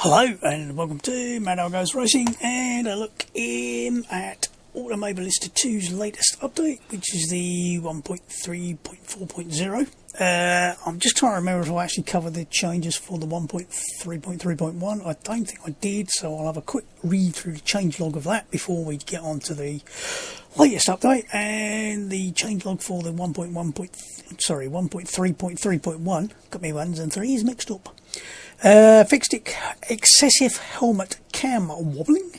Hello and welcome to Mad Owl Goes Racing and a look in at Automobilista 2's latest update, which is the 1.3.4.0. I'm just trying to remember if I actually covered the changes for the 1.3.3.1. I don't think I did, so I'll have a quick read through the changelog of that before we get on to the latest update. And the changelog for the 1.3.3.1, got me ones and threes mixed up. Fixed excessive helmet cam wobbling.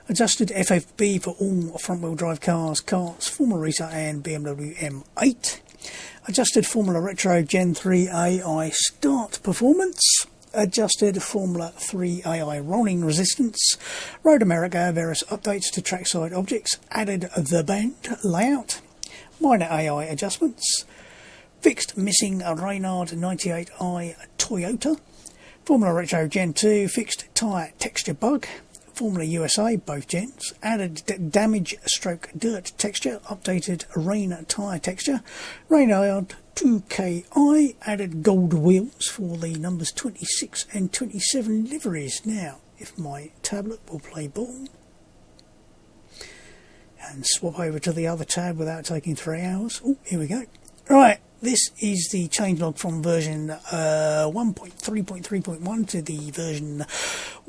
Adjusted FFB for all front-wheel drive cars, karts, Formula Racing and BMW M8. Adjusted Formula Retro Gen 3 AI start performance. Adjusted Formula 3 AI rolling resistance. Road America various updates to trackside objects. Added the band layout. Minor AI adjustments. Fixed missing Reynard 98i Toyota. Formula Retro Gen 2 fixed tyre texture bug. Formula USA, both gens, added damage stroke dirt texture, updated rain tyre texture. Reynard 2KI added gold wheels for the numbers 26 and 27 liveries. Now, if my tablet will play ball and swap over to the other tab without taking 3 hours. Oh, here we go. Right. This is the changelog from version 1.3.3.1 to the version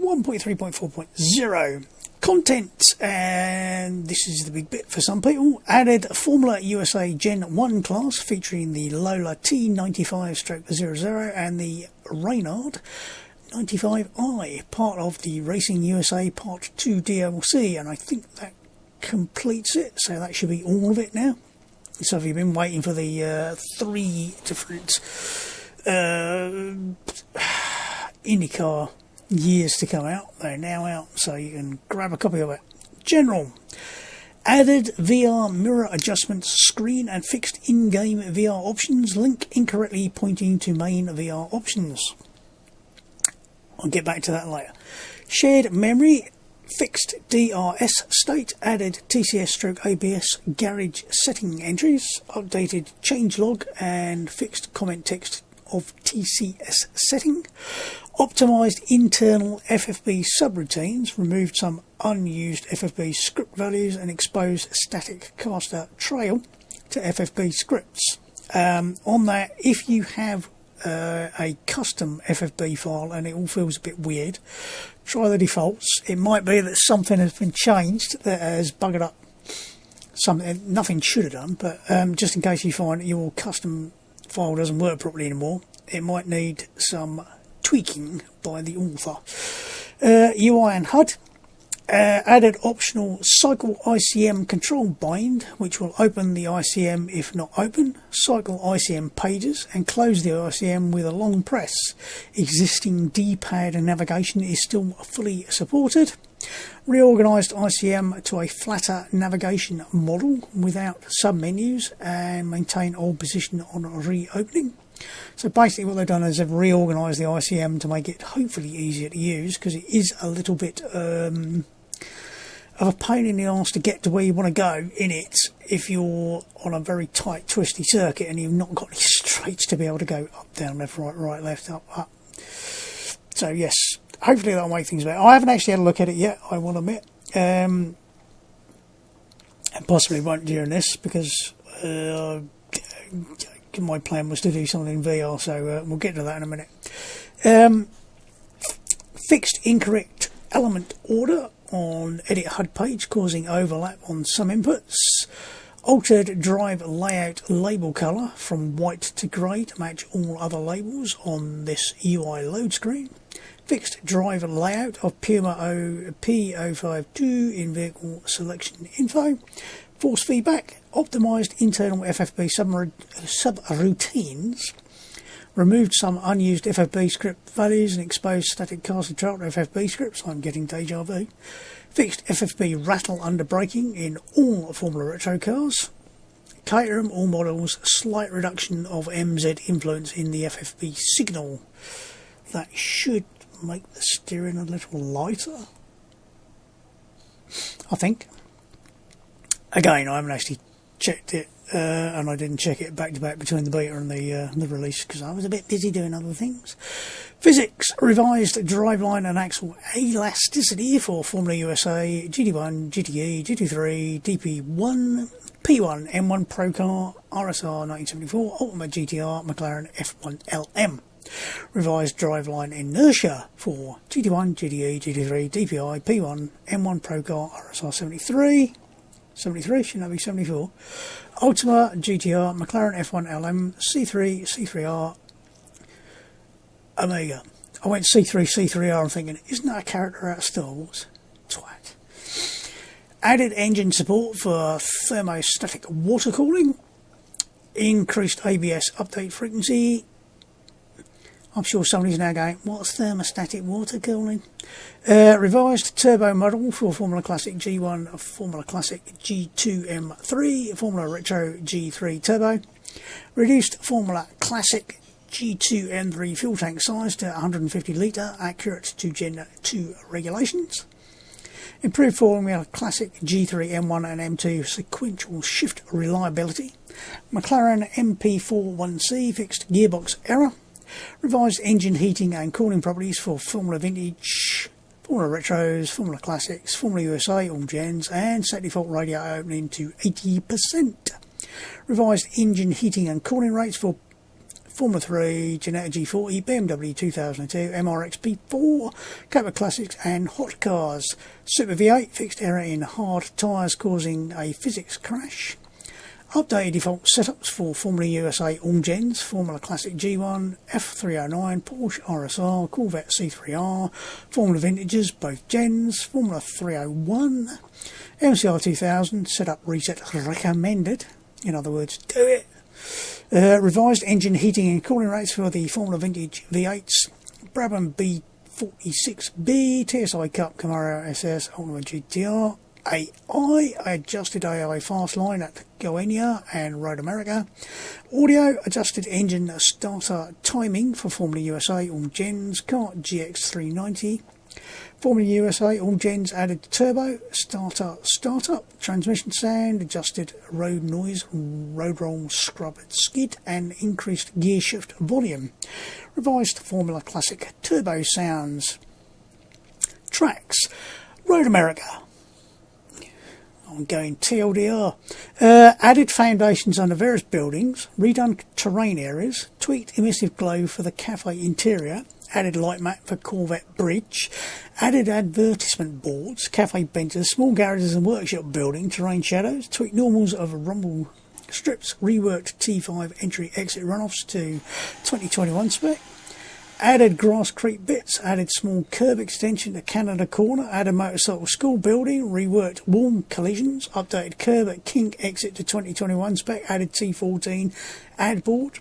1.3.4.0. Content, and this is the big bit for some people. Added Formula USA Gen 1 class featuring the Lola T95/00 and the Reynard 95i, part of the Racing USA Part 2 DLC, and I think that completes it, so that should be all of it now. So if you've been waiting for the 3 different IndyCar years to come out, they're now out, so you can grab a copy of it. General. Added VR mirror adjustments screen and fixed in-game VR options. Link incorrectly pointing to main VR options. I'll get back to that later. Shared memory. Fixed DRS state, added TCS/ABS garage setting entries, updated changelog and fixed comment text of TCS setting, optimized internal FFB subroutines, removed some unused FFB script values and exposed static caster trail to FFB scripts. On that, if you have a custom FFB file and it all feels a bit weird, try the defaults. It might be that something has been changed that has buggered up something. Nothing should have done, but just in case you find that your custom file doesn't work properly anymore, it might need some tweaking by the author. UI and HUD. Added optional cycle ICM control bind, which will open the ICM if not open, cycle ICM pages and close the ICM with a long press. Existing D-pad and navigation is still fully supported. Reorganised ICM to a flatter navigation model without submenus and maintain old position on reopening. So basically what they've done is they've reorganised the ICM to make it hopefully easier to use, because it is a little bit of a pain in the arse to get to where you want to go in it if you're on a very tight twisty circuit and you've not got any straights to be able to go up, down, left, right, left, up. So yes, hopefully that'll make things better. I haven't actually had a look at it yet, I will admit, and possibly won't during this because my plan was to do something in VR, so we'll get to that in a minute. Fixed incorrect element order on edit HUD page, causing overlap on some inputs. Altered drive layout label colour from white to grey to match all other labels on this UI load screen. Fixed drive layout of Puma P052 in vehicle selection info. Force feedback. Optimised internal FFB subroutines. Removed some unused FFB script values and exposed static caster trail to FFB scripts. I'm getting deja vu. Fixed FFB rattle under braking in all Formula Retro cars. Caterham all models. Slight reduction of MZ influence in the FFB signal. That should make the steering a little lighter, I think. Again, I haven't actually checked it, and I didn't check it back to back between the beta and the release because I was a bit busy doing other things. Physics, revised driveline and axle elasticity for Formula USA, GT1, GTE, GT3, DP1, P1, M1 Pro Car, RSR 1974, Ultimate GTR, McLaren F1 LM. Revised driveline inertia for GT1, GTE, GT3, DPI, P1, M1 Pro Car, RSR 73, shouldn't that be 74? Ultima GTR, McLaren F1 LM, C3, C3R, Omega. I went C3, C3R, I'm thinking, isn't that a character out of Star Wars? Twat. Added engine support for thermostatic water cooling. Increased ABS update frequency. I'm sure somebody's now going, what's thermostatic water cooling? Revised turbo model for Formula Classic G1, Formula Classic G2 M3, Formula Retro G3 Turbo. Reduced Formula Classic G2 M3 fuel tank size to 150 litre, accurate to Gen 2 regulations. Improved Formula Classic G3 M1 and M2 sequential shift reliability. McLaren MP41C fixed gearbox error. Revised engine heating and cooling properties for Formula Vintage, Formula Retros, Formula Classics, Formula USA, all gens, and set default radiator opening to 80%. Revised engine heating and cooling rates for Formula 3, Ginetta G40, BMW 2002, MRX P4, Copa Classics and Hot Cars. Super V8 fixed error in hard tyres causing a physics crash. Updated default setups for Formula USA all gens, Formula Classic G1, F309, Porsche RSR, Corvette C3R, Formula Vintages both gens, Formula 301, MCR 2000, setup reset recommended. In other words, do it. Revised engine heating and cooling rates for the Formula Vintage V8s, Brabham B46B, TSI Cup, Camaro SS, Ultimate GTR, AI, adjusted AI fast line at Goiânia and Road America. Audio, adjusted engine starter timing for Formula USA all gens, Kart GX390. Formula USA all gens added turbo, startup, transmission sound, adjusted road noise, road roll, scrub, skid, and increased gear shift volume. Revised Formula Classic turbo sounds. Tracks, Road America. I'm going TLDR. Added foundations under various buildings, redone terrain areas, tweaked emissive glow for the cafe interior, added light mat for Corvette Bridge, added advertisement boards, cafe benches, small garages and workshop building, terrain shadows, tweaked normals of rumble strips, reworked T5 entry exit runoffs to 2021 spec, added grass creek bits, added small curb extension to Canada Corner, added motorcycle school building, reworked warm collisions, updated curb at Kink exit to 2021 spec, added T14 ad board,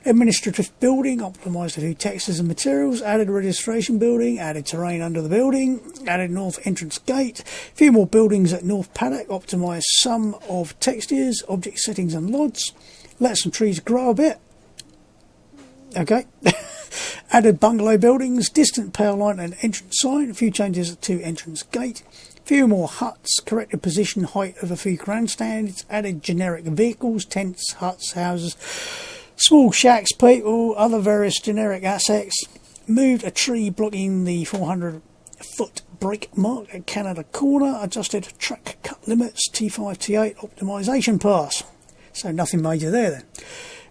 administrative building, optimised a few textures and materials, added registration building, added terrain under the building, added north entrance gate, a few more buildings at north paddock, optimised some of textures, object settings and LODs, let some trees grow a bit. Okay. Added bungalow buildings, distant power line and entrance sign, a few changes to entrance gate, a few more huts, corrected position height of a few grandstands, added generic vehicles, tents, huts, houses, small shacks, people, other various generic assets, moved a tree blocking the 400-foot brake mark at Canada Corner, adjusted track cut limits, T5, T8 optimisation pass. So nothing major there then.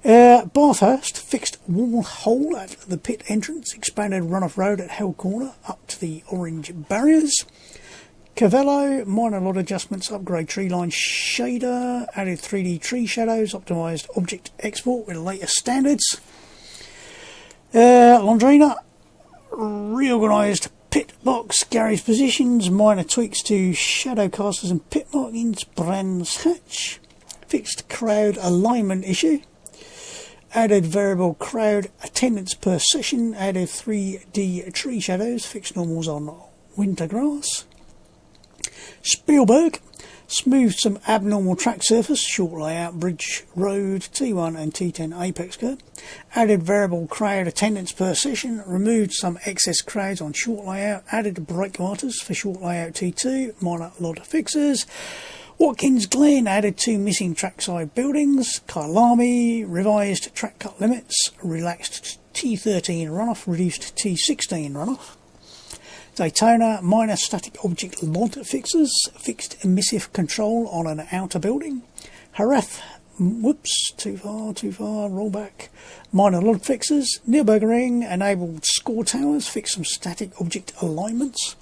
Bathurst fixed wall hole at the pit entrance, expanded runoff road at Hell Corner up to the orange barriers. Cavello, minor lot adjustments, upgrade tree line shader, added 3D tree shadows, optimised object export with latest standards. Londrina, reorganised pit box, garage positions, minor tweaks to shadow casters and pit markings, Brands Hatch, fixed crowd alignment issue. Added variable crowd attendance per session, added 3D tree shadows, fixed normals on winter grass. Spielberg smoothed some abnormal track surface, short layout, bridge, road, T1 and T10 apex curve. Added variable crowd attendance per session, removed some excess crowds on short layout, added brake markers for short layout T2, minor lot fixes. Watkins Glen added 2 missing trackside buildings. Kyalami revised track cut limits, relaxed T13 runoff, reduced T16 runoff. Daytona, minor static object mod fixes, fixed emissive control on an outer building. Jerez, whoops, too far, roll back. Minor log fixes. Nürburgring, enabled score towers, fixed some static object alignments.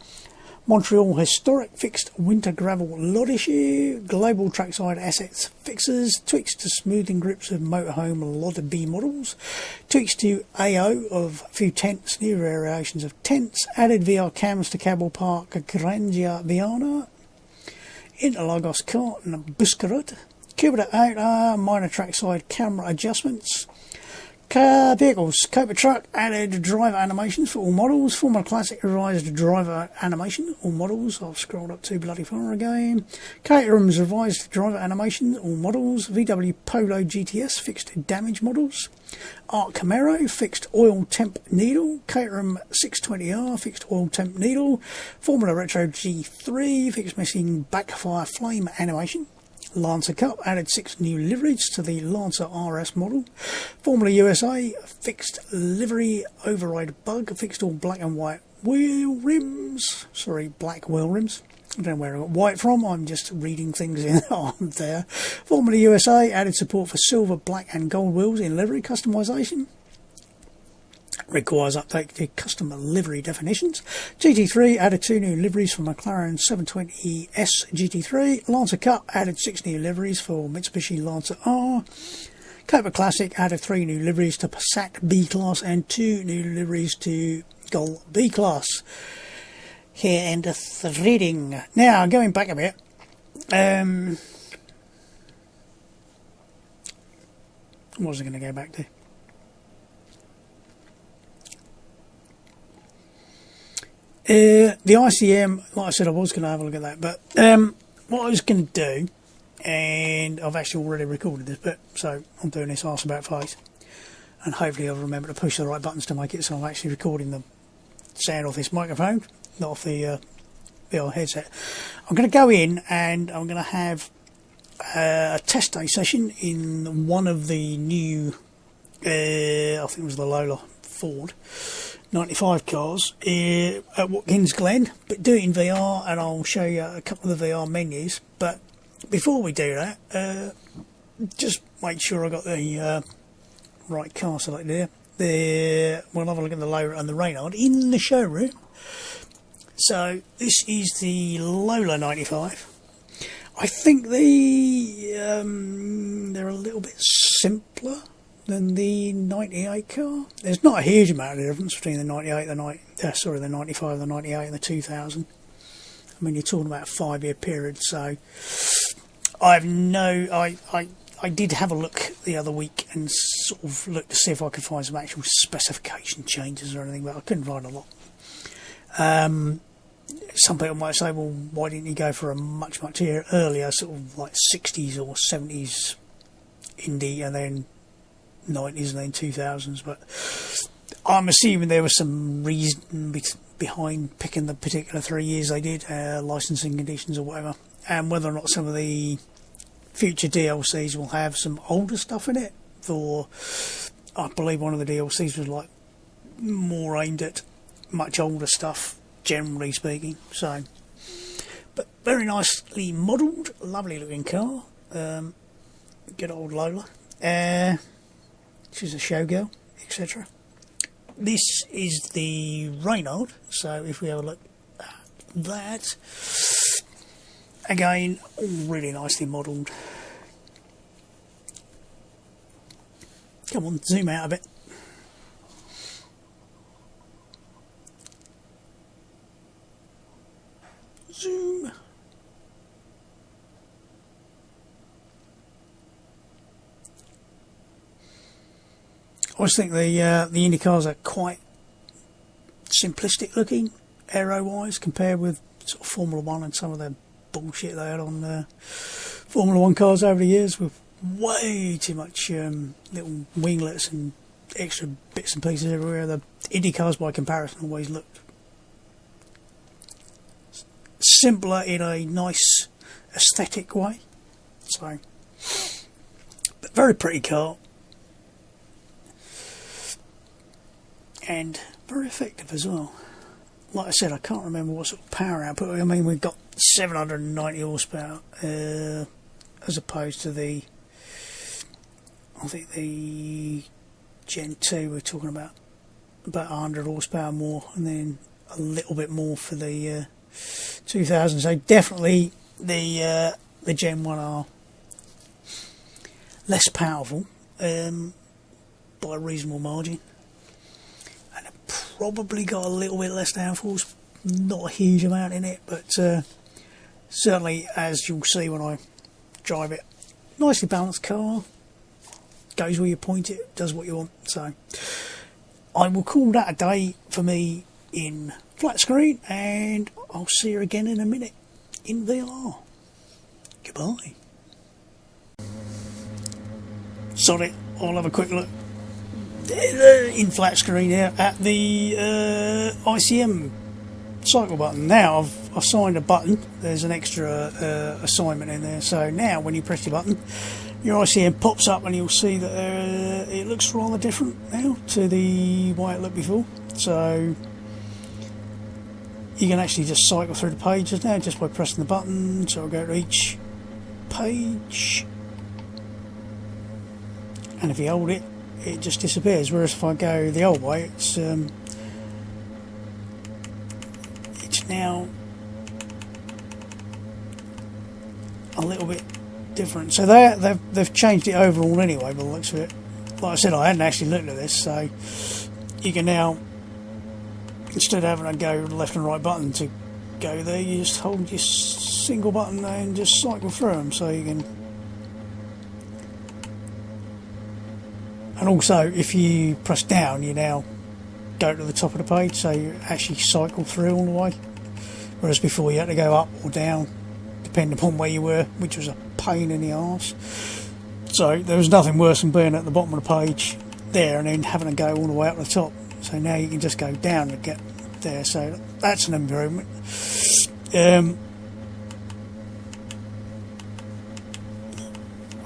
Montreal Historic, fixed winter gravel lot issue. Global trackside assets fixes. Tweaks to smoothing grips of motorhome lot B models. Tweaks to AO of a few tents, new variations of tents. Added VR cams to Cable Park, Grandia Viana. Interlagos Cart and Buscarud. Cubital Outer, minor trackside camera adjustments. Car vehicles, Cobra Truck added driver animations for all models. Formula Classic revised driver animation, all models. I've scrolled up too bloody far again. Caterham's revised driver animation, all models. VW Polo GTS fixed damage models. Art Camaro fixed oil temp needle. Caterham 620R fixed oil temp needle. Formula Retro G3 fixed missing backfire flame animation. Lancer Cup added 6 new liveries to the Lancer RS model. Formula USA fixed livery override bug, fixed all black and white wheel rims. Sorry, black wheel rims. I don't know where I got white from, I'm just reading things in on there. Formula USA added support for silver, black and gold wheels in livery customization. Requires update to custom livery definitions. GT3 added 2 new liveries for McLaren 720S GT3. Lancer Cup added 6 new liveries for Mitsubishi Lancer R. Cobra Classic added 3 new liveries to Passat B-Class and 2 new liveries to Gol B-Class. Here endeth the reading. Now, going back a bit. What was I going to go back to? The ICM, like I said, I was going to have a look at that, but what I was going to do, and I've actually already recorded this bit, so I'm doing this arse about face, and hopefully I'll remember to push the right buttons to make it so I'm actually recording the sound off this microphone, not off the old headset. I'm going to go in and I'm going to have a test day session in one of the new, I think it was the Lola Ford 95 cars at Watkins Glen, but do it in VR, and I'll show you a couple of the VR menus. But before we do that, just make sure I got the right car selected here. We'll have a look at the Lola and the Reynard in the showroom. So this is the Lola 95. I think they're a little bit simpler than the 98 car. There's not a huge amount of difference between the 98, the 95, the 98 and the 2000. I mean, you're talking about a 5-year period, so I did have a look the other week and sort of looked to see if I could find some actual specification changes or anything, but I couldn't find a lot. Some people might say, well, why didn't you go for a much earlier sort of like 60s or 70s Indy and then 90s and then 2000s, but I'm assuming there was some reason behind picking the particular 3 years they did, licensing conditions or whatever, and whether or not some of the future DLCs will have some older stuff in it. For I believe one of the DLCs was like more aimed at much older stuff, generally speaking. So, but very nicely modelled, lovely looking car. Good old Lola. She's a showgirl, etc. This is the Reynard, so if we have a look at that, again, all really nicely modelled. Come on, zoom out a bit. Zoom. I always think the Indy cars are quite simplistic looking, aero-wise, compared with sort of Formula 1 and some of the bullshit they had on Formula 1 cars over the years, with way too much little winglets and extra bits and pieces everywhere. The Indy cars, by comparison, always looked simpler in a nice aesthetic way. So, but very pretty car. and very effective as well. Like I said, I can't remember what sort of power output. I mean, we've got 790 horsepower as opposed to the, I think the Gen 2 we're talking about 100 horsepower more, and then a little bit more for the 2000. So definitely the Gen 1 are less powerful by a reasonable margin, and it probably got a little bit less downforce, not a huge amount in it, but certainly, as you'll see when I drive it, nicely balanced car, goes where you point it, does what you want. So I will call that a day for me in flat screen, and I'll see you again in a minute in VR. Goodbye. Sorry, I'll have a quick look in flat screen here at the ICM cycle button. Now I've assigned a button. There's an extra assignment in there. So now when you press your button, your ICM pops up, and you'll see that it looks rather different now to the way it looked before. So you can actually just cycle through the pages now just by pressing the button. So I'll go to each page, and if you hold it, it just disappears. Whereas if I go the old way, it's now a little bit different. So they've changed it overall anyway, by the looks of it. Like I said, I hadn't actually looked at this, so you can now, instead of having to go left and right button to go there, you just hold your single button and just cycle through them. So you can. And also, if you press down, you now go to the top of the page, so you actually cycle through all the way. Whereas before you had to go up or down, depending upon where you were, which was a pain in the arse. So there was nothing worse than being at the bottom of the page there and then having to go all the way up the top. So now you can just go down to get there. So that's an improvement. I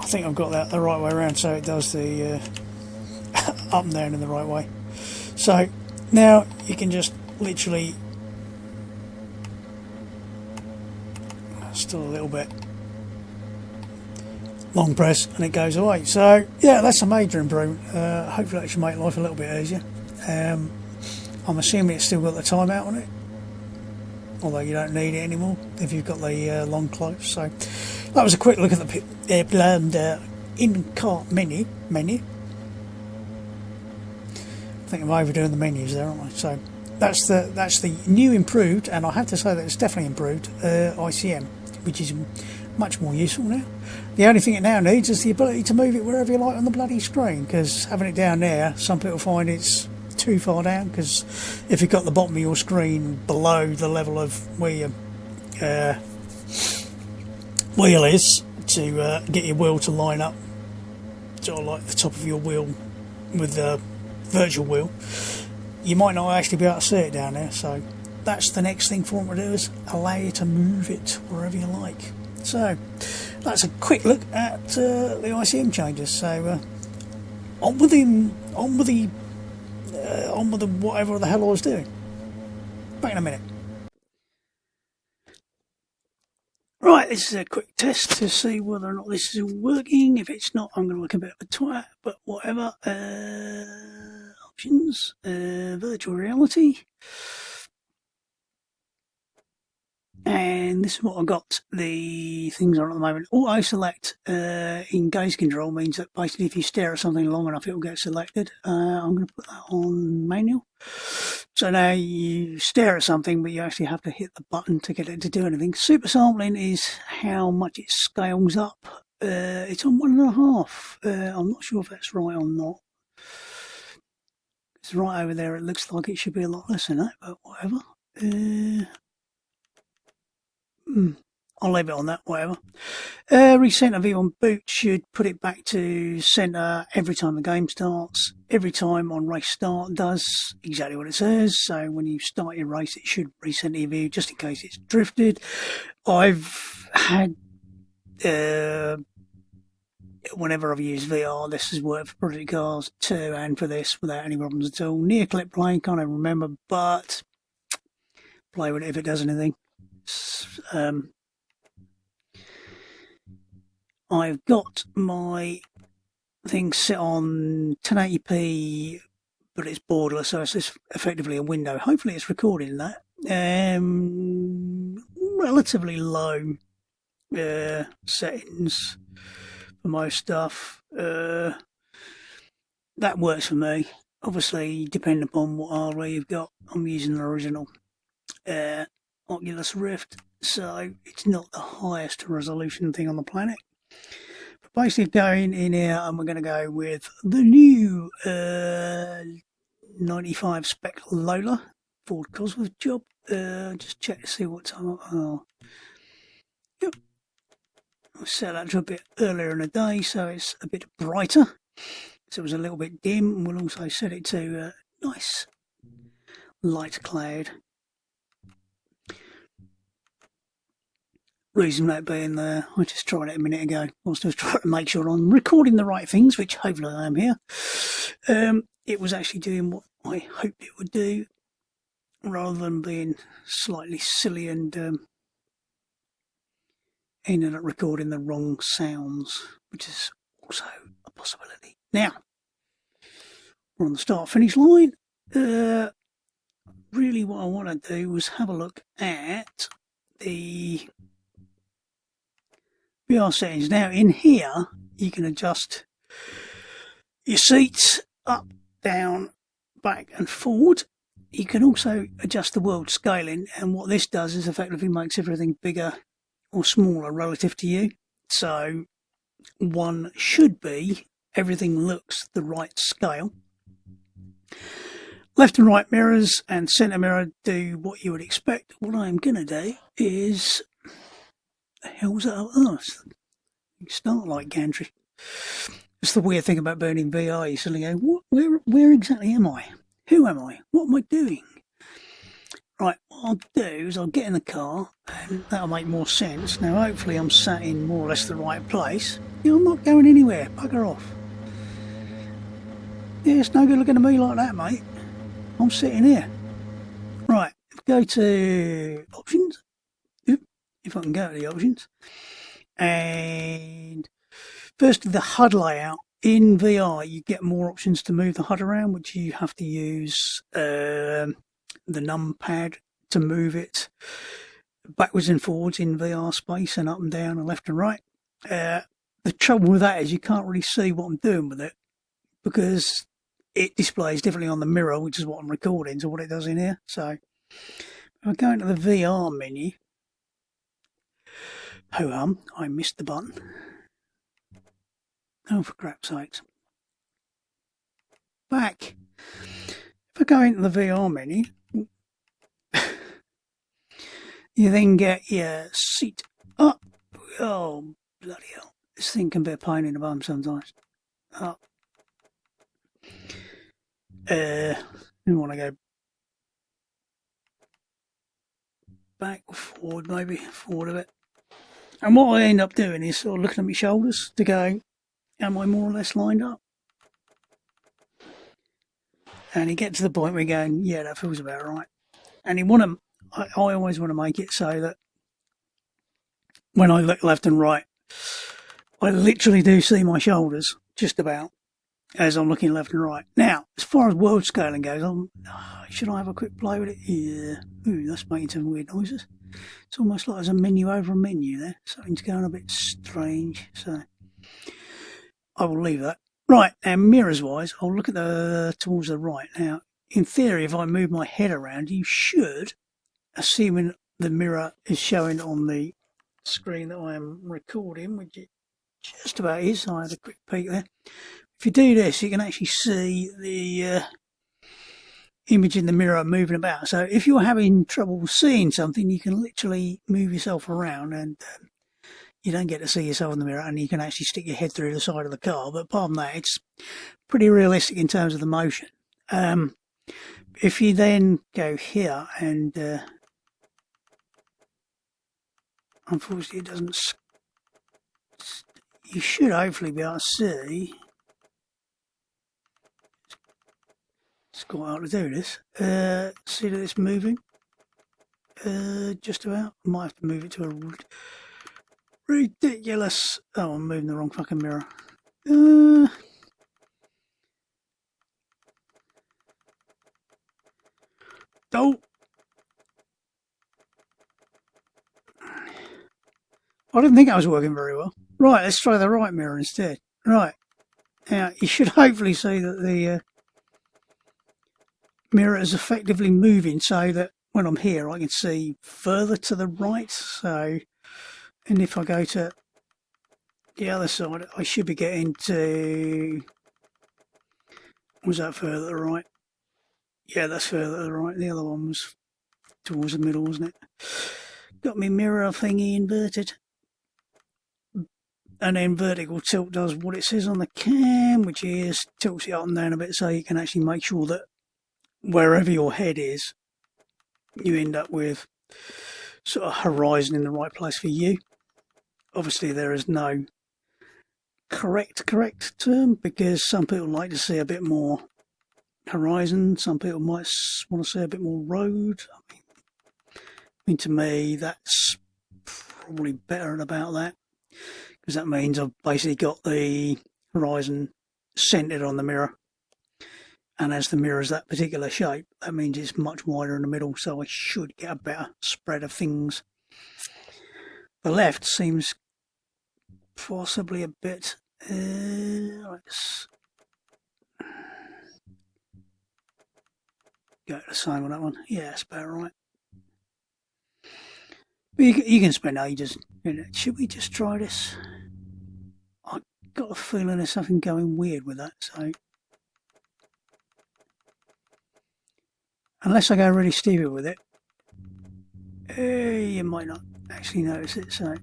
think I've got that the right way around, so it does the up and down in the right way. So now you can just literally, still a little bit, long press and it goes away. So yeah, that's a major improvement. Hopefully that should make life a little bit easier. I'm assuming it's still got the timeout on it, although you don't need it anymore if you've got the long close. So that was a quick look at the in-car menu. I think I'm overdoing the menus there, aren't I? So that's the new improved, and I have to say that it's definitely improved ICM, which is much more useful now. The only thing it now needs is the ability to move it wherever you like on the bloody screen, because having it down there, some people find it's too far down, because if you've got the bottom of your screen below the level of where your wheel is, to get your wheel to line up sort of like the top of your wheel with the virtual wheel, you might not actually be able to see it down there. So that's the next thing for them to do, is allow you to move it wherever you like. So that's a quick look at the ICM changes. So on with the whatever the hell I was doing. Back in a minute. Right, this is a quick test to see whether or not this is working. If it's not, I'm going to look a bit of a twat, but whatever. Options, virtual reality. And this is what I've got the things on at the moment. Auto select in gaze control means that basically if you stare at something long enough, it will get selected. I'm going to put that on manual. So now you stare at something, but you actually have to hit the button to get it to do anything. Super sampling is how much it scales up. It's on 1.5. I'm not sure if that's right or not. It's right over there. It looks like it should be a lot less than that, but whatever. I'll leave it on that, whatever. Recenter view on boot should put it back to center every time the game starts. Every time on race start does exactly what it says. So when you start your race, it should recenter your view just in case it's drifted. I've had whenever I've used VR, this has worked for Project Cars 2 and for this without any problems at all. Near clip plane, can't even remember, but play with it if it does anything. I've got my thing set on 1080p, but it's borderless, so it's effectively a window. Hopefully it's recording that. Relatively low settings for most stuff. That works for me. Obviously, depending upon what hardware you've got, I'm using the original Oculus Rift, so it's not the highest resolution thing on the planet. But basically, going in here, and we're going to go with the new 95 spec Lola Ford Cosworth job. Just check to see what time. Yep. I set that to a bit earlier in the day, so it's a bit brighter. So it was a little bit dim, and we'll also set it to nice light cloud. Reason that being there, I just tried it a minute ago. Whilst I was trying to make sure I'm recording the right things, which hopefully I am here. It was actually doing what I hoped it would do, rather than being slightly silly and ended up recording the wrong sounds, which is also a possibility. Now, we're on the start-finish line. Really what I want to do was have a look at the VR settings. Now, in here, you can adjust your seats up, down, back and forward. You can also adjust the world scaling, and what this does is effectively makes everything bigger or smaller relative to you. So one should be everything looks the right scale. Left and right mirrors and centre mirror do what you would expect. What I'm going to do is, the hell's that? Oh, you start like gantry. It's the weird thing about being in VR. You suddenly go, where exactly am I? Who am I? What am I doing? Right, what I'll do is I'll get in the car, and that'll make more sense. Now, hopefully I'm sat in more or less the right place. I'm not going anywhere. Bugger off. Yeah, it's no good looking at me like that, mate. I'm sitting here. Right, go to options. If I can go to the options. And first, the HUD layout. In VR, you get more options to move the HUD around, which you have to use the numpad to move it backwards and forwards in VR space, and up and down and left and right. The trouble with that is you can't really see what I'm doing with it, because it displays differently on the mirror, which is what I'm recording, to what it does in here. So if I go into the VR menu, ho-hum, I missed the button. Oh, for crap's sakes. Back. If I go into the VR menu, you then get your seat up. Oh, bloody hell. This thing can be a pain in the bum sometimes. Up. You want to go back or forward, maybe forward a bit. And what I end up doing is sort of looking at my shoulders to go, am I more or less lined up? And you get to the point where you're going, yeah, that feels about right. And you want to, I always want to make it so that when I look left and right, I literally do see my shoulders just about as I'm looking left and right. Now, as far as world scaling goes, should I have a quick play with it? Yeah. Ooh, that's making some weird noises. It's almost like there's a menu over a menu there. Something's going a bit strange. So I will leave that. Right, and mirrors-wise, I'll look at towards the right. Now, in theory, if I move my head around, you should, assuming the mirror is showing on the screen that I am recording, which it just about is. I had a quick peek there. If you do this, you can actually see the image in the mirror moving about. So if you're having trouble seeing something, you can literally move yourself around, and you don't get to see yourself in the mirror, and you can actually stick your head through the side of the car. But apart from that, it's pretty realistic in terms of the motion. If you then go here, and unfortunately it doesn't, you should hopefully be able to see. It's quite hard to do this. See that it's moving? Just about. I might have to move it to a ridiculous... Oh, I'm moving the wrong fucking mirror. Oh! I didn't think I was working very well. Right, let's try the right mirror instead. Right. Now, you should hopefully see that the mirror is effectively moving so that when I'm here I can see further to the right. So, and if I go to the other side, I should be getting to... Was that further to the right? Yeah, that's further to the right. The other one was towards the middle, wasn't it? Got my mirror thingy inverted. And then vertical tilt does what it says on the cam, which is tilts it up and down a bit so you can actually make sure that wherever your head is, you end up with sort of horizon in the right place for you. Obviously there is no correct term, because some people like to see a bit more horizon, some people might want to see a bit more road. I mean to me that's probably better than about that, because that means I've basically got the horizon centered on the mirror, and as the mirror is that particular shape, that means it's much wider in the middle, so I should get a better spread of things. The left seems possibly a bit... let's go to the same on that one. Yeah, that's about right. But you can spend ages. Should we just try this? I've got a feeling there's something going weird with that, so... Unless I go really stupid with it, you might not actually notice it, so...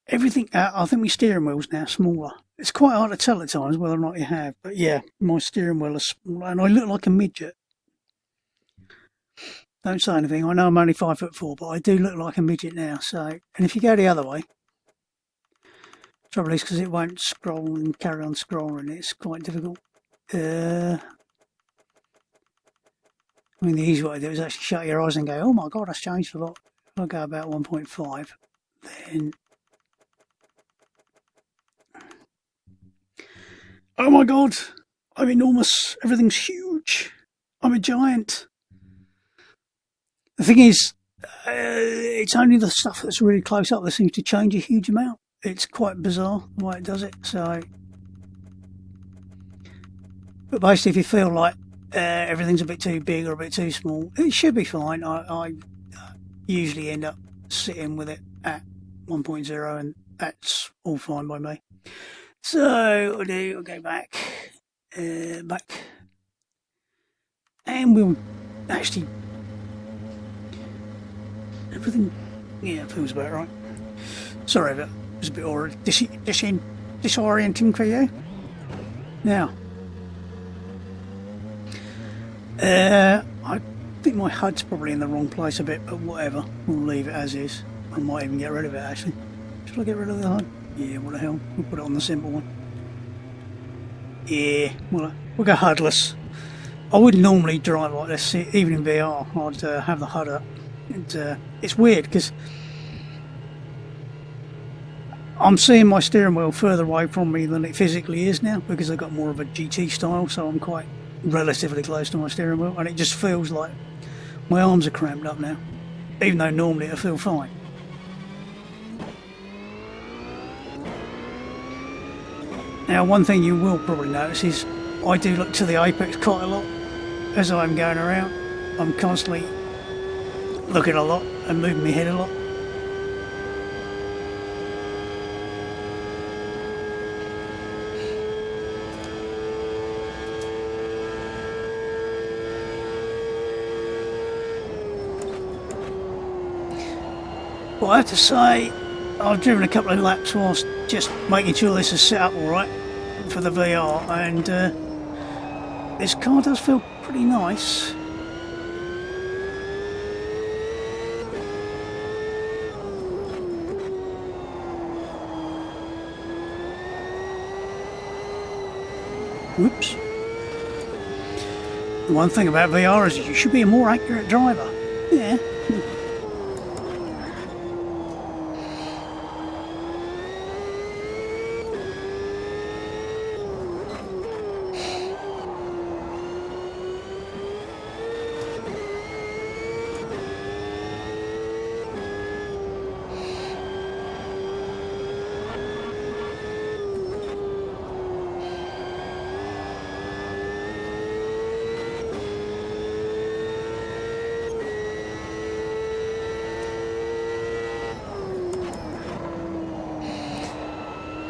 Everything, I think my steering wheel's now smaller. It's quite hard to tell at times whether or not you have, but yeah, my steering wheel is smaller, and I look like a midget. Don't say anything, I know I'm only 5'4", but I do look like a midget now, so... And if you go the other way, trouble is because it won't scroll and carry on scrolling, it's quite difficult. I mean, the easy way to do it is actually shut your eyes and go, oh my god, that's changed a lot. If I go about 1.5, then... Oh my god, I'm enormous, everything's huge, I'm a giant. The thing is, it's only the stuff that's really close up that seems to change a huge amount. It's quite bizarre the way it does it, so... But basically if you feel like everything's a bit too big or a bit too small, it should be fine. I usually end up sitting with it at 1.0 and that's all fine by me. So I'll go back, and we'll actually, everything, yeah, feels about right. Sorry if it was a bit disorienting for you. Now, I think my HUD's probably in the wrong place a bit, but whatever, we'll leave it as is. I might even get rid of it actually. Should I get rid of the HUD? Yeah, what the hell, we'll put it on the simple one. Yeah, we'll go HUDless. I wouldn't normally drive like this, even in VR, I'd have the HUD up. And, it's weird because I'm seeing my steering wheel further away from me than it physically is now, because I've got more of a GT style, so I'm quite relatively close to my steering wheel, and it just feels like my arms are cramped up now, even though normally I feel fine. Now, one thing you will probably notice is I do look to the apex quite a lot as I'm going around. I'm constantly looking a lot and moving my head a lot. But I have to say, I've driven a couple of laps whilst just making sure this is set up alright for the VR, and this car does feel pretty nice. Whoops. The one thing about VR is you should be a more accurate driver. Yeah.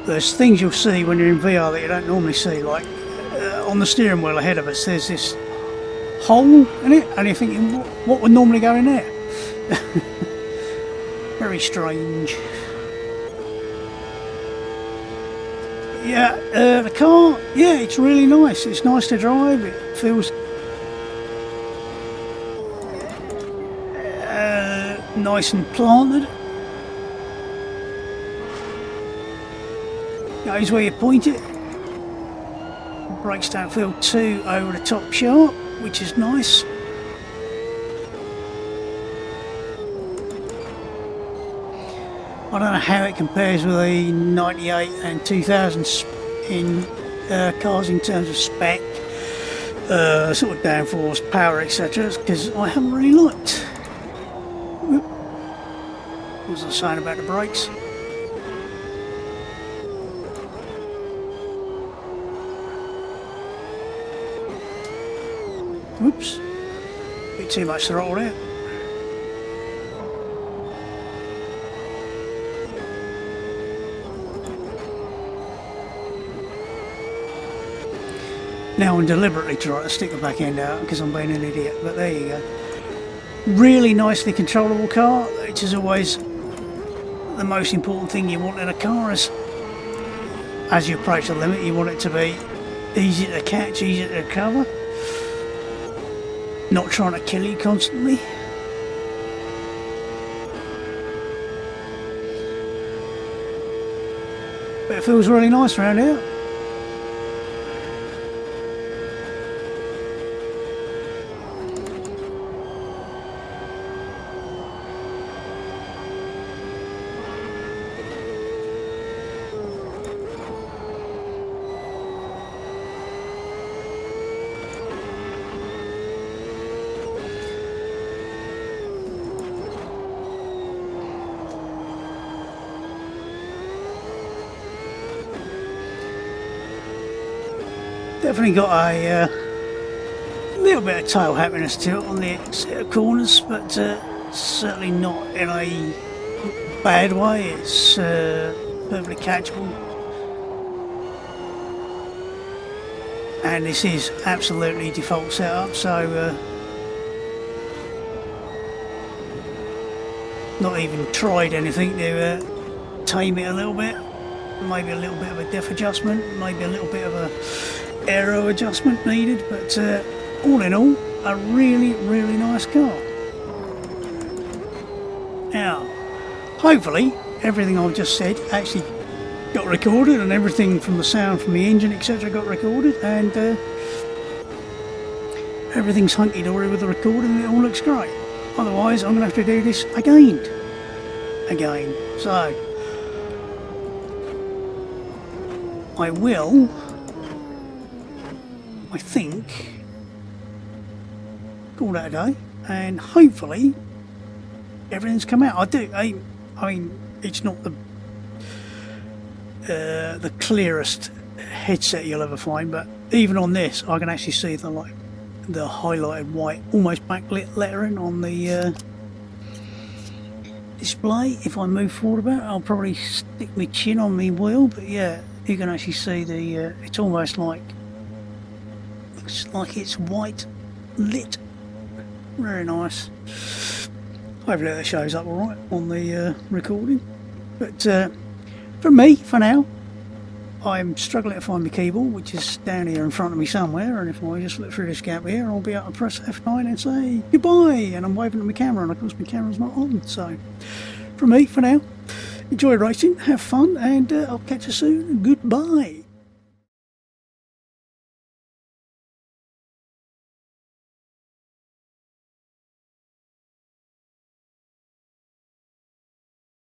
There's things you'll see when you're in VR that you don't normally see, like on the steering wheel ahead of us there's this hole in it, and you're thinking, what would normally go in there? Very strange. Yeah, the car, yeah, it's really nice. It's nice to drive. It feels nice and planted. Goes where you point it. Brakes don't feel too over the top sharp, which is nice. I don't know how it compares with the 98 and 2000 in cars in terms of spec, sort of downforce, power, etc. Because I haven't really looked. What was I saying about the brakes? Whoops, bit too much throttle there. Now I'm deliberately trying to stick the back end out because I'm being an idiot, but there you go. Really nicely controllable car, which is always the most important thing you want in a car. Is as you approach the limit, you want it to be easy to catch, easy to recover. Not trying to kill you constantly. But it feels really nice around here. Definitely got a little bit of tail happiness to it on the corners, but certainly not in a bad way. It's perfectly catchable, and this is absolutely default setup, so not even tried anything to tame it a little bit. Maybe a little bit of a depth adjustment, maybe a little bit of a aero adjustment needed, but all in all, a really, really nice car. Now, hopefully, everything I've just said actually got recorded, and everything from the sound from the engine, etc., got recorded, and everything's hunky-dory with the recording, and it all looks great. Otherwise, I'm going to have to do this again. So, I will, I think, call that a day, and hopefully everything's come out. I mean, it's not the clearest headset you'll ever find, but even on this, I can actually see the highlighted white, almost backlit lettering on the display. If I move forward a bit, I'll probably stick my chin on my wheel, but yeah, you can actually see the. It's almost like. Looks like it's white lit. Very nice. Hopefully that shows up alright on the recording. But from me, for now, I'm struggling to find my keyboard, which is down here in front of me somewhere, and if I just look through this gap here, I'll be able to press F9 and say goodbye, and I'm waving at my camera, and of course my camera's not on. So from me, for now, enjoy racing, have fun, and I'll catch you soon. Goodbye.